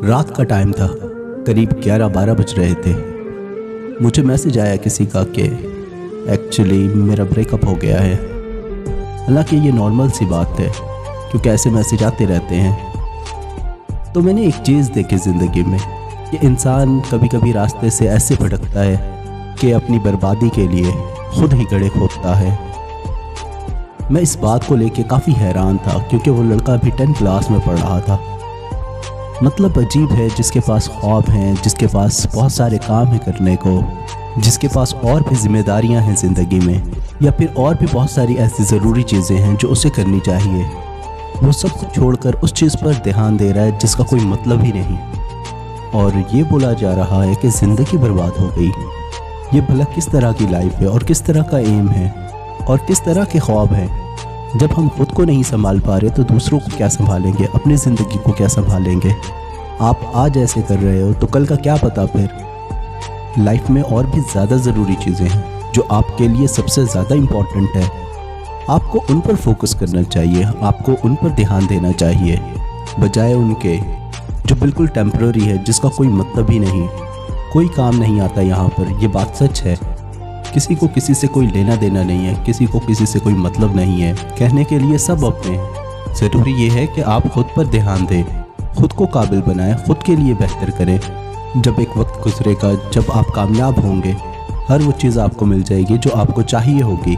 रात का टाइम था, करीब 11-12 बज रहे थे। मुझे मैसेज आया किसी का कि एक्चुअली मेरा ब्रेकअप हो गया है। हालांकि ये नॉर्मल सी बात है क्योंकि ऐसे मैसेज आते रहते हैं। तो मैंने एक चीज़ देखी ज़िंदगी में कि इंसान कभी कभी रास्ते से ऐसे भटकता है कि अपनी बर्बादी के लिए खुद ही गड्ढे खोदता है। मैं इस बात को लेके काफ़ी हैरान था क्योंकि वो लड़का अभी 10th क्लास में पढ़ रहा था। मतलब अजीब है, जिसके पास ख्वाब हैं, जिसके पास बहुत सारे काम हैं करने को, जिसके पास और भी जिम्मेदारियां हैं ज़िंदगी में, या फिर और भी बहुत सारी ऐसी ज़रूरी चीज़ें हैं जो उसे करनी चाहिए, वो सब कुछ छोड़कर उस चीज़ पर ध्यान दे रहा है जिसका कोई मतलब ही नहीं। और ये बोला जा रहा है कि ज़िंदगी बर्बाद हो गई। ये भला किस तरह की लाइफ है और किस तरह का एम है और किस तरह के ख्वाब हैं। जब हम खुद को नहीं संभाल पा रहे तो दूसरों को क्या संभालेंगे, अपनी ज़िंदगी को क्या संभालेंगे। आप आज ऐसे कर रहे हो तो कल का क्या पता। फिर लाइफ में और भी ज़्यादा ज़रूरी चीज़ें हैं जो आपके लिए सबसे ज़्यादा इम्पॉर्टेंट है। आपको उन पर फोकस करना चाहिए, आपको उन पर ध्यान देना चाहिए, बजाय उनके जो बिल्कुल टेम्पररी है, जिसका कोई मतलब ही नहीं। कोई काम नहीं आता यहाँ पर, ये बात सच है। किसी को किसी से कोई लेना देना नहीं है, किसी को किसी से कोई मतलब नहीं है। कहने के लिए सब अपने हैं। ज़रूरी ये है कि आप खुद पर ध्यान दें, खुद को काबिल बनाएं, खुद के लिए बेहतर करें। जब एक वक्त गुजरेगा जब आप कामयाब होंगे, हर वो चीज़ आपको मिल जाएगी जो आपको चाहिए होगी।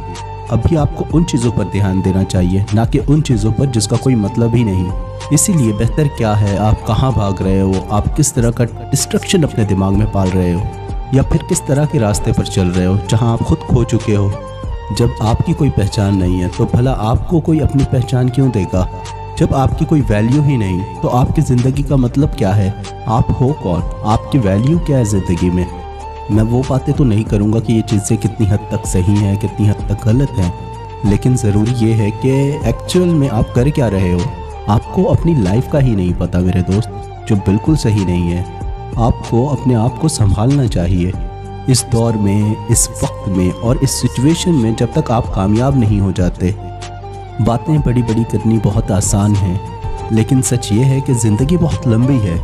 अभी आपको उन चीज़ों पर ध्यान देना चाहिए, ना कि उन चीज़ों पर जिसका कोई मतलब ही नहीं। इसीलिए बेहतर क्या है, आप कहाँ भाग रहे हो, आप किस तरह का डिस्ट्रक्शन अपने दिमाग में पाल रहे हो, या फिर किस तरह के रास्ते पर चल रहे हो जहाँ आप खुद खो चुके हो। जब आपकी कोई पहचान नहीं है तो भला आपको कोई अपनी पहचान क्यों देगा। जब आपकी कोई वैल्यू ही नहीं तो आपकी ज़िंदगी का मतलब क्या है, आप हो कौन, आपकी वैल्यू क्या है ज़िंदगी में। मैं वो बातें तो नहीं करूँगा कि ये चीज़ें कितनी हद तक सही हैं, कितनी हद तक गलत हैं, लेकिन ज़रूरी ये है कि एक्चुअल में आप कर क्या रहे हो। आपको अपनी लाइफ का ही नहीं पता मेरे दोस्त, जो बिल्कुल सही नहीं है। आपको अपने आप को संभालना चाहिए इस दौर में, इस वक्त में और इस सिचुएशन में। जब तक आप कामयाब नहीं हो जाते, बातें बड़ी बड़ी करनी बहुत आसान है, लेकिन सच ये है कि ज़िंदगी बहुत लंबी है।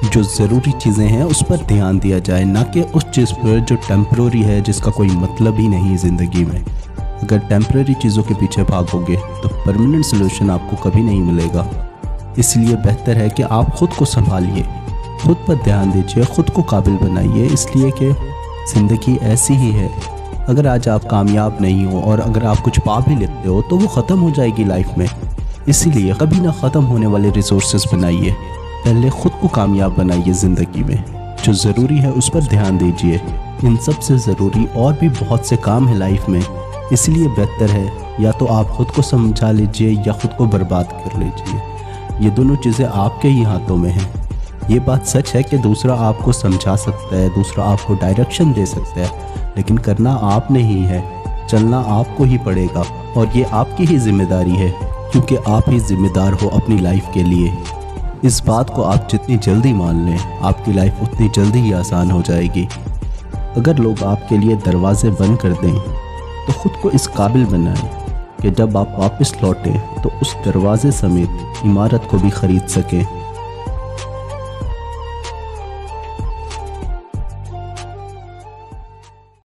जो ज़रूरी चीज़ें हैं उस पर ध्यान दिया जाए, ना कि उस चीज़ पर जो टेम्पररी है, जिसका कोई मतलब ही नहीं ज़िंदगी में। अगर टेम्पररी चीज़ों के पीछे भागोगे तो परमानेंट सोल्यूशन आपको कभी नहीं मिलेगा। इसलिए बेहतर है कि आप खुद को संभालिए, खुद पर ध्यान दीजिए, खुद को काबिल बनाइए। इसलिए कि ज़िंदगी ऐसी ही है। अगर आज आप कामयाब नहीं हो और अगर आप कुछ पा भी लेते हो तो वो ख़त्म हो जाएगी लाइफ में। इसीलिए कभी ना ख़त्म होने वाले रिसोर्सेज बनाइए। पहले ख़ुद को कामयाब बनाइए ज़िंदगी में। जो ज़रूरी है उस पर ध्यान दीजिए। इन सब से ज़रूरी और भी बहुत से काम है लाइफ में। इसलिए बेहतर है या तो आप ख़ुद को समझा लीजिए या ख़ुद को बर्बाद कर लीजिए। ये दोनों चीज़ें आपके ही हाथों में हैं। ये बात सच है कि दूसरा आपको समझा सकता है, दूसरा आपको डायरेक्शन दे सकता है, लेकिन करना आपने ही है, चलना आपको ही पड़ेगा। और ये आपकी ही जिम्मेदारी है क्योंकि आप ही जिम्मेदार हो अपनी लाइफ के लिए। इस बात को आप जितनी जल्दी मान लें, आपकी लाइफ उतनी जल्दी ही आसान हो जाएगी। अगर लोग आपके लिए दरवाजे बंद कर दें तो ख़ुद को इस काबिल बनाएं कि जब आप वापस लौटें तो उस दरवाजे समेत इमारत को भी ख़रीद सकें।